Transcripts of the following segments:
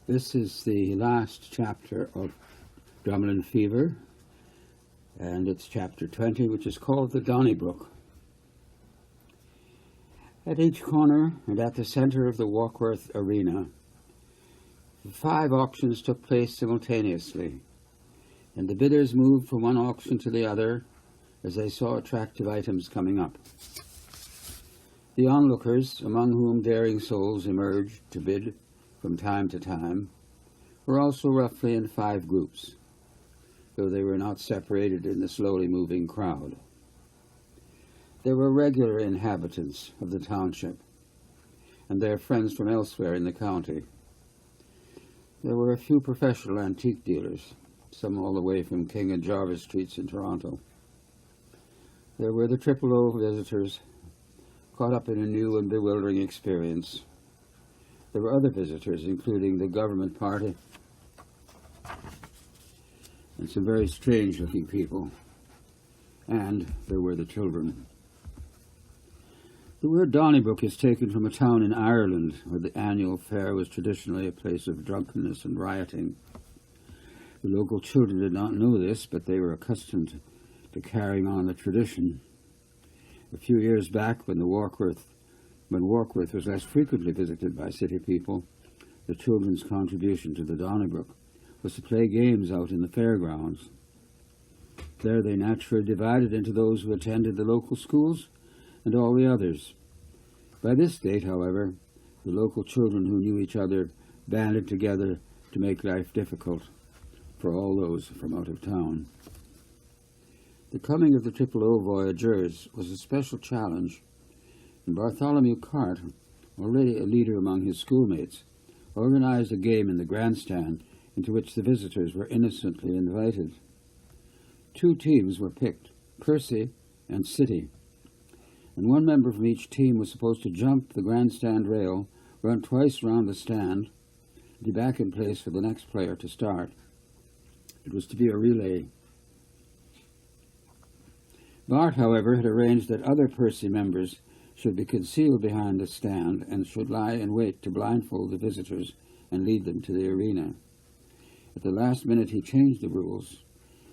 This is the last chapter of Drumlin Fever, and it's chapter 20, which is called the Donnybrook. At each corner and at the centre of the Warkworth arena, 5 auctions took place simultaneously, and the bidders moved from one auction to the other as they saw attractive items coming up. The onlookers, among whom daring souls emerged to bid from time to time, were also roughly in 5 groups, though they were not separated in the slowly moving crowd. There were regular inhabitants of the township, and their friends from elsewhere in the county. There were a few professional antique dealers, some all the way from King and Jarvis Streets in Toronto. There were the Triple O visitors, caught up in a new and bewildering experience. There were other visitors, including the government party and some very strange-looking people. And there were the children. The word Donnybrook is taken from a town in Ireland where the annual fair was traditionally a place of drunkenness and rioting. The local children did not know this, but they were accustomed to carrying on the tradition. A few years back, when Warkworth was less frequently visited by city people, the children's contribution to the Donnybrook was to play games out in the fairgrounds. There they naturally divided into those who attended the local schools and all the others. By this date, however, the local children who knew each other banded together to make life difficult for all those from out of town. The coming of the Triple O voyageurs was a special challenge, and Bartholomew Cotter, already a leader among his schoolmates, organized a game in the grandstand into which the visitors were innocently invited. 2 teams were picked, Percy and City, and one member from each team was supposed to jump the grandstand rail, run twice round the stand, and be back in place for the next player to start. It was to be a relay. Bart, however, had arranged that other Percy members should be concealed behind the stand and should lie in wait to blindfold the visitors and lead them to the arena. At the last minute he changed the rules.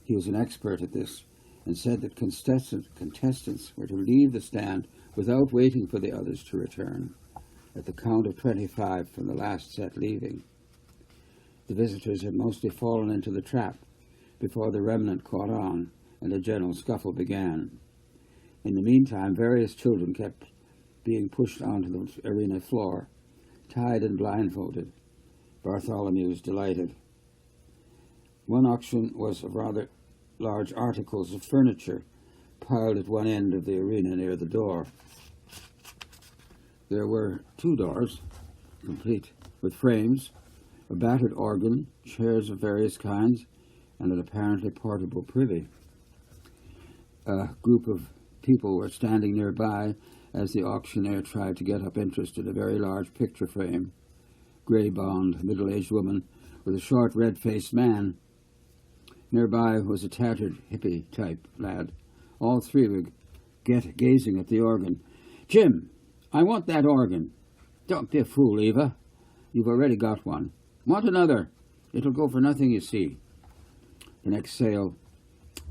He was an expert at this and said that contestants were to leave the stand without waiting for the others to return, at the count of 25 from the last set leaving. The visitors had mostly fallen into the trap before the remnant caught on, and a general scuffle began. In the meantime, various children kept being pushed onto the arena floor, tied and blindfolded. Bartholomew was delighted. One auction was of rather large articles of furniture piled at one end of the arena near the door. There were 2 doors, complete with frames, a battered organ, chairs of various kinds, and an apparently portable privy. A group of people were standing nearby as the auctioneer tried to get up interest in a very large picture frame. Grey-bound, middle-aged woman with a short, red-faced man. Nearby was a tattered, hippie-type lad. All 3 were gazing at the organ. "Jim, I want that organ." "Don't be a fool, Eva. You've already got one." "Want another. It'll go for nothing, you see." The next sale,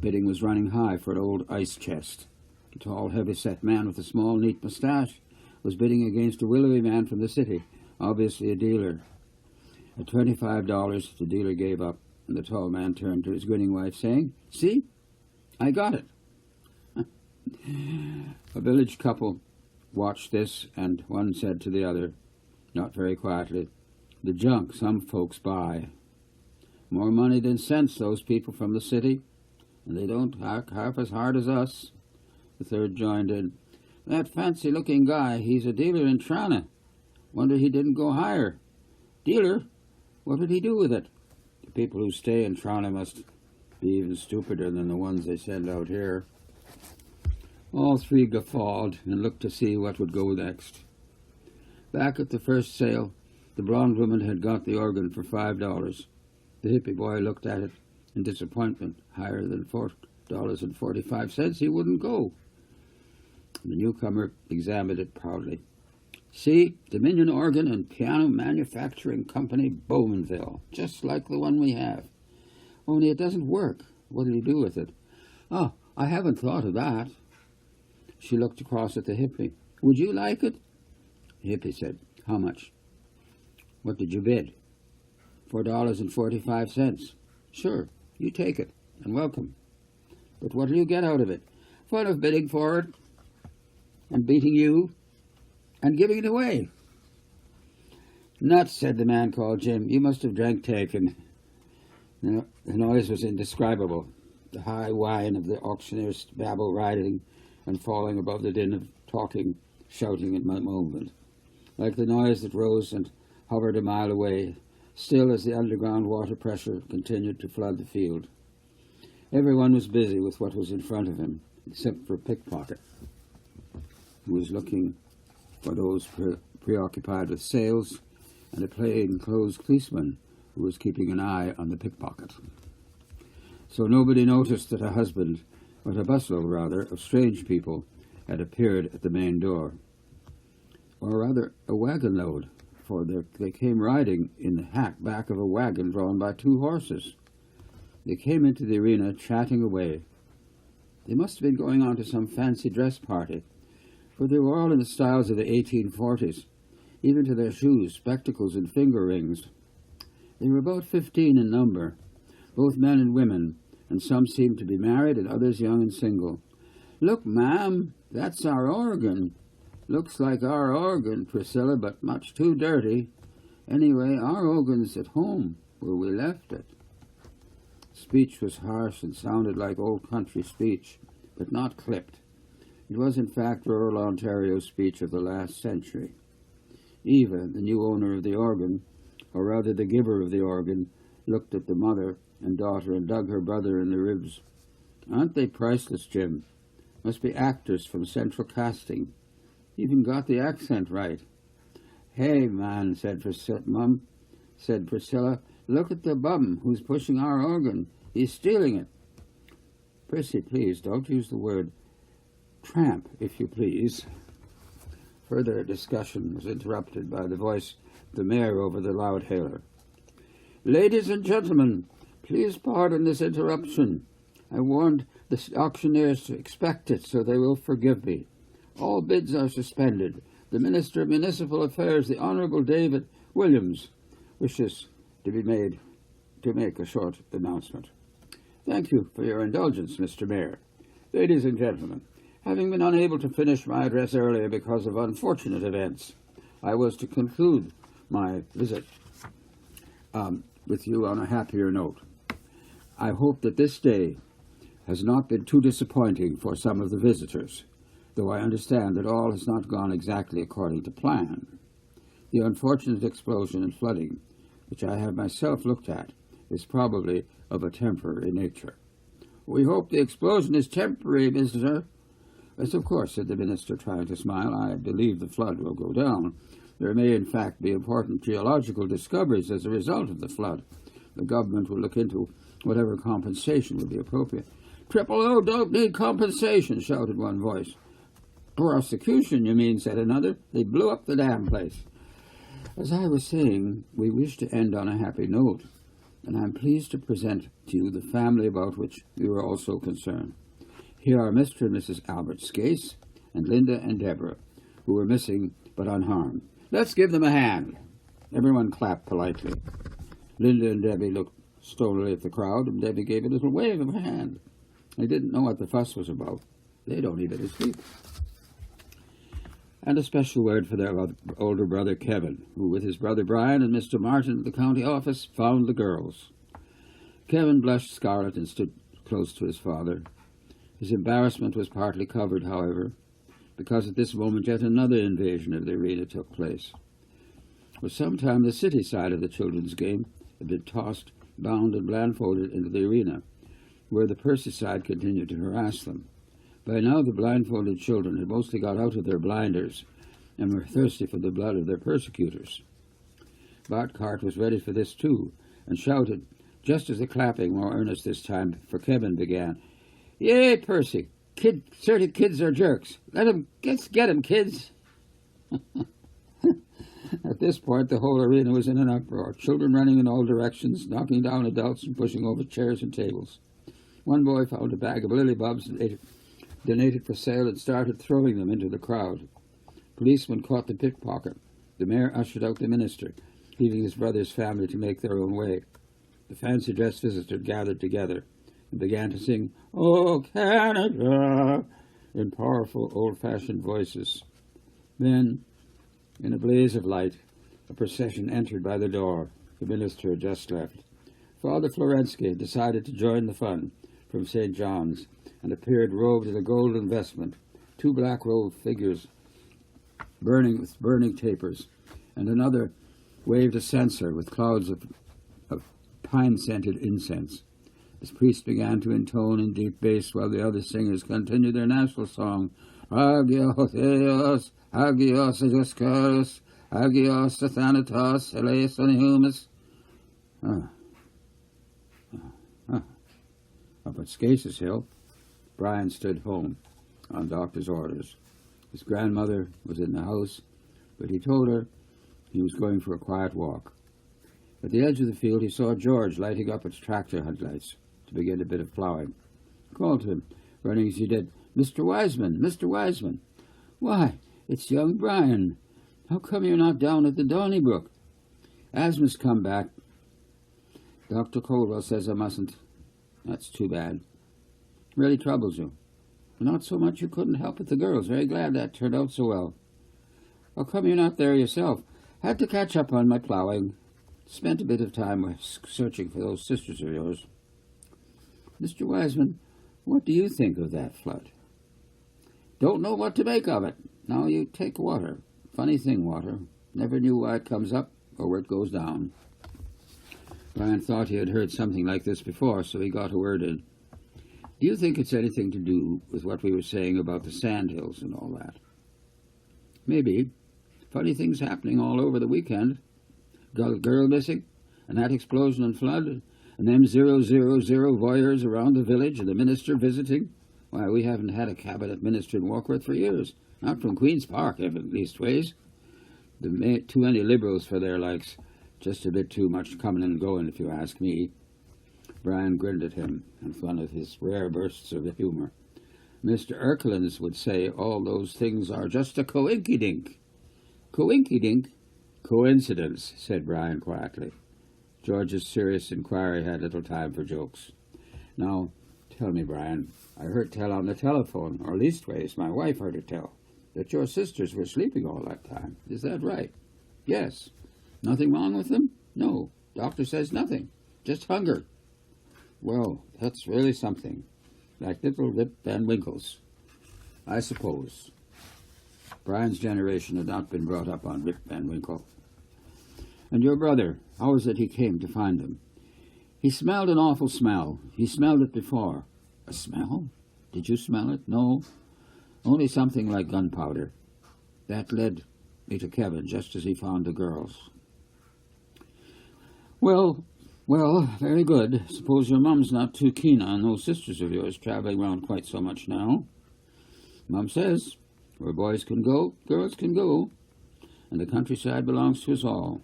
bidding was running high for an old ice chest. A tall, heavy-set man with a small, neat moustache was bidding against a willowy man from the city, obviously a dealer. At $25, the dealer gave up, and the tall man turned to his grinning wife, saying, "See? I got it." A village couple watched this, and one said to the other, not very quietly, "The junk some folks buy. More money than sense, those people from the city, and they don't hack half as hard as us." The third joined in. "That fancy-looking guy, he's a dealer in Trana. Wonder he didn't go higher." "Dealer? What did he do with it?" "The people who stay in Trana must be even stupider than the ones they send out here." All 3 guffawed and looked to see what would go next. Back at the first sale, the blonde woman had got the organ for $5. The hippie boy looked at it in disappointment. Higher than $4.45 he wouldn't go. The newcomer examined it proudly. See, Dominion Organ and Piano Manufacturing Company, Bowmanville, just like the one we have. Only it doesn't work. What do you do with it? Oh, I haven't thought of that. She looked across at the hippie. Would you like it? The hippie said, how much? What did you bid? $4.45. Sure, you take it, and welcome. But what'll you get out of it? Fun of bidding for it, and beating you, and giving it away. Nuts, said the man called Jim. You must have drank taken. The noise was indescribable. The high whine of the auctioneer's babble riding and falling above the din of talking, shouting, and movement, like the noise that rose and hovered a mile away, still as the underground water pressure continued to flood the field. Everyone was busy with what was in front of him, except for a pickpocket, who was looking for those preoccupied with sales, and a plain-clothes policeman who was keeping an eye on the pickpocket. So nobody noticed that a bustle, of strange people had appeared at the main door. Or rather, a wagon load, for they came riding in the back of a wagon drawn by 2 horses. They came into the arena chatting away. They must have been going on to some fancy dress party, for they were all in the styles of the 1840s, even to their shoes, spectacles, and finger rings. They were about 15 in number, both men and women, and some seemed to be married and others young and single. Look, ma'am, that's our organ. Looks like our organ, Priscilla, but much too dirty. Anyway, our organ's at home, where we left it. Speech was harsh and sounded like old country speech, but not clipped. It was, in fact, rural Ontario speech of the last century. Eva, the new owner of the organ, or rather the giver of the organ, looked at the mother and daughter and dug her brother in the ribs. Aren't they priceless, Jim? Must be actors from Central Casting. Even got the accent right. Hey, man, said Priscilla, look at the bum who's pushing our organ. He's stealing it. Prissy, please, don't use the word tramp, if you please. Further discussion was interrupted by the voice of the mayor over the loudhailer. Ladies and gentlemen, please pardon this interruption. I warned the auctioneers to expect it, so they will forgive me. All bids are suspended. The Minister of Municipal Affairs, the Honourable David Williams, wishes to make a short announcement. Thank you for your indulgence, Mr. Mayor. Ladies and gentlemen, having been unable to finish my address earlier because of unfortunate events, I was to conclude my visit with you on a happier note. I hope that this day has not been too disappointing for some of the visitors, though I understand that all has not gone exactly according to plan. The unfortunate explosion and flooding, which I have myself looked at, is probably of a temporary nature. We hope the explosion is temporary, Mr. Yes, of course, said the minister, trying to smile. I believe the flood will go down. There may, in fact, be important geological discoveries as a result of the flood. The government will look into whatever compensation would be appropriate. Triple O don't need compensation, shouted one voice. Prosecution, you mean, said another. They blew up the damn place. As I was saying, we wish to end on a happy note, and I'm pleased to present to you the family about which we were also concerned. Here are Mr. and Mrs. Albert Scace and Linda and Deborah, who were missing but unharmed. Let's give them a hand. Everyone clapped politely. Linda and Debbie looked stonily at the crowd, and Debbie gave a little wave of her hand. They didn't know what the fuss was about. They don't even sleep. And a special word for their older brother Kevin, who with his brother Brian and Mr. Martin at the county office found the girls. Kevin blushed scarlet and stood close to his father. His embarrassment was partly covered, however, because at this moment yet another invasion of the arena took place. For some time the city side of the children's game had been tossed, bound, and blindfolded into the arena, where the Percy side continued to harass them. By now the blindfolded children had mostly got out of their blinders and were thirsty for the blood of their persecutors. Bart Cart was ready for this too, and shouted, just as the clapping, more earnest this time, for Kevin began, "Yay, Percy! Certain kids are jerks. Let's get 'em, kids!" At this point, the whole arena was in an uproar, children running in all directions, knocking down adults and pushing over chairs and tables. One boy found a bag of lily-bulbs donated for sale and started throwing them into the crowd. Policemen caught the pickpocket. The mayor ushered out the minister, leaving his brother's family to make their own way. The fancy-dressed visitors gathered together and began to sing, "Oh, Canada," in powerful, old-fashioned voices. Then, in a blaze of light, a procession entered by the door. The minister had just left. Father Florensky had decided to join the fun from St. John's and appeared robed in a golden vestment, two black-robed figures burning with burning tapers, and another waved a censer with clouds of pine-scented incense. The priest began to intone in deep bass while the other singers continued their national song, "Hagios Theos, Hagios Ioscaris, Hagios Athanatos, Eleison Humus." Up at Scace's Hill, Brian stood home on doctor's orders. His grandmother was in the house, but he told her he was going for a quiet walk. At the edge of the field, he saw George lighting up its tractor headlights to begin a bit of ploughing. He called to him, running as he did, "Mr. Wiseman, Mr. Wiseman." "Why, it's young Brian. How come you're not down at the Donnybrook?" "Asthma's come back. Dr. Coldwell says I mustn't." "That's too bad. Really troubles you." "Not so much you couldn't help it. The girls. Very glad that turned out so well." "How come you're not there yourself?" "Had to catch up on my ploughing. Spent a bit of time searching for those sisters of yours." "Mr. Wiseman, what do you think of that flood?" "Don't know what to make of it. Now you take water. Funny thing, water. Never knew why it comes up or where it goes down." Brian thought he had heard something like this before, so he got a word in. "Do you think it's anything to do with what we were saying about the sandhills and all that?" "Maybe. Funny things happening all over the weekend. Got a girl missing, and that explosion and flood, and them 000 voyeurs around the village, and the minister visiting. Why, we haven't had a cabinet minister in Warkworth for years. Not from Queen's Park, leastways. Too many liberals for their likes. Just a bit too much coming and going, if you ask me." Brian grinned at him, with one of his rare bursts of humour. "Mr. Erkelins would say all those things are just a coinkydink." "Coinkydink?" "Coincidence," said Brian quietly. George's serious inquiry had little time for jokes. "Now, tell me, Brian, I heard tell on the telephone, or leastways my wife heard it tell, that your sisters were sleeping all that time. Is that right?" "Yes." "Nothing wrong with them?" "No. Doctor says nothing. Just hunger." "Well, that's really something. Like little Rip Van Winkles, I suppose." Brian's generation had not been brought up on Rip Van Winkle. "And your brother, how is it he came to find them?" "He smelled an awful smell. He smelled it before." "A smell? Did you smell it?" "No, only something like gunpowder. That led me to Kevin just as he found the girls." Well, very good. Suppose your mum's not too keen on those sisters of yours traveling around quite so much now." "Mum says, where boys can go, girls can go, and the countryside belongs to us all.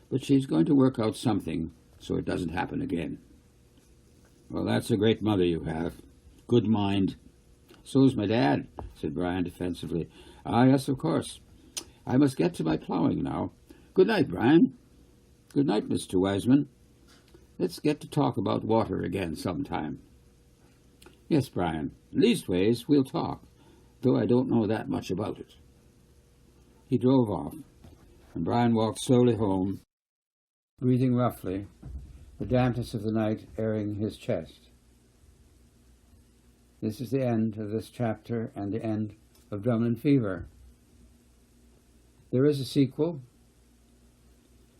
But she's going to work out something so it doesn't happen again." "Well, that's a great mother you have. Good mind." "So's my dad," said Brian defensively. "Ah, yes, of course. I must get to my ploughing now. Good night, Brian." "Good night, Mr. Wiseman. Let's get to talk about water again sometime." "Yes, Brian. Leastways, we'll talk, though I don't know that much about it." He drove off, and Brian walked slowly home, breathing roughly, the dampness of the night airing his chest. This is the end of this chapter and the end of Drumlin Fever. There is a sequel,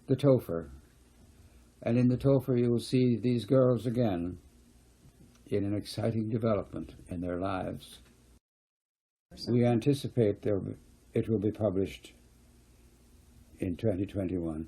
The Topher, and in The Topher you will see these girls again in an exciting development in their lives. We anticipate it will be published in 2021.